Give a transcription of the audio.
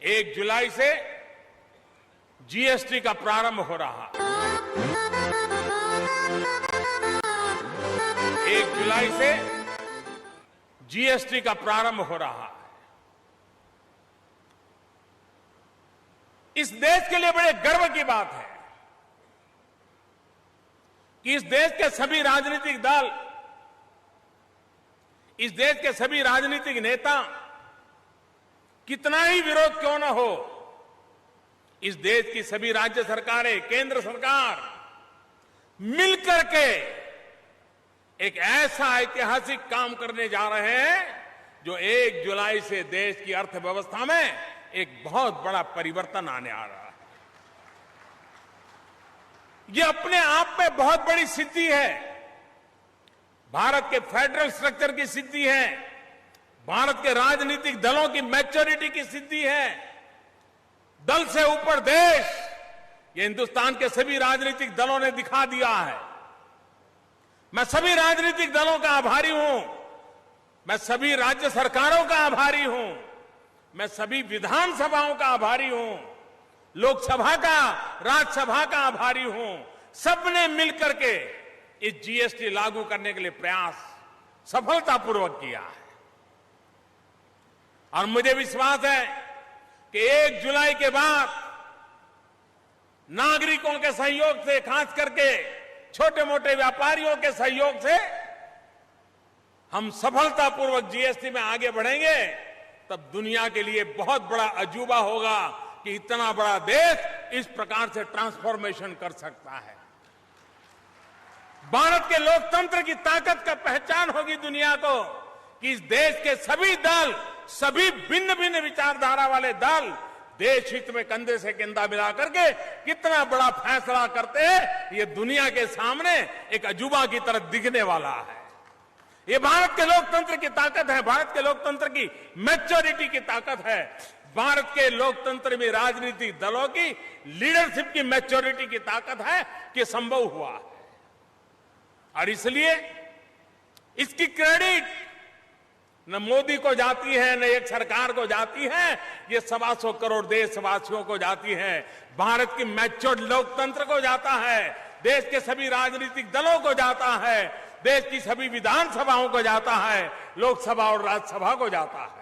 1 जुलाई से जीएसटी का प्रारंभ हो रहा है। 1 जुलाई से जीएसटी का प्रारंभ हो रहा है। इस देश के लिए बड़े गर्व की बात है कि इस देश के सभी राजनीतिक दल, इस देश के सभी राजनीतिक नेता, कितना ही विरोध क्यों न हो, इस देश की सभी राज्य सरकारें, केंद्र सरकार मिलकर के एक ऐसा ऐतिहासिक काम करने जा रहे हैं जो 1 जुलाई से देश की अर्थव्यवस्था में एक बहुत बड़ा परिवर्तन आने आ रहा है। ये अपने आप में बहुत बड़ी सिद्धि है। भारत के फेडरल स्ट्रक्चर की सिद्धि है, भारत के राजनीतिक दलों की मैच्योरिटी की सिद्धि है। दल से ऊपर देश, ये हिंदुस्तान के सभी राजनीतिक दलों ने दिखा दिया है। मैं सभी राजनीतिक दलों का आभारी हूं, मैं सभी राज्य सरकारों का आभारी हूं, मैं सभी विधानसभाओं का आभारी हूं, लोकसभा का, राज्यसभा का आभारी हूं। सबने मिलकर के इस जीएसटी लागू करने के लिए प्रयास सफलतापूर्वक किया है। और मुझे विश्वास है कि 1 जुलाई के बाद नागरिकों के सहयोग से, खास करके छोटे मोटे व्यापारियों के सहयोग से हम सफलतापूर्वक जीएसटी में आगे बढ़ेंगे, तब दुनिया के लिए बहुत बड़ा अजूबा होगा कि इतना बड़ा देश इस प्रकार से ट्रांसफॉर्मेशन कर सकता है। भारत के लोकतंत्र की ताकत का पहचान होगी दुनिया को कि इस देश के सभी दल, सभी भिन्न भिन्न विचारधारा वाले दल देश हित में कंधे से कंधा मिला करके कितना बड़ा फैसला करते हैं, ये दुनिया के सामने एक अजूबा की तरह दिखने वाला है। ये भारत के लोकतंत्र की ताकत है, भारत के लोकतंत्र की मैच्योरिटी की ताकत है, भारत के लोकतंत्र में राजनीतिक दलों की लीडरशिप की मैच्योरिटी की ताकत है कि संभव हुआ है। और इसलिए इसकी क्रेडिट न मोदी को जाती है, न एक सरकार को जाती है, ये 125 करोड़ देशवासियों को जाती है। भारत की मैच्योर्ड लोकतंत्र को जाता है, देश के सभी राजनीतिक दलों को जाता है, देश की सभी विधानसभाओं को जाता है, लोकसभा और राज्यसभा को जाता है।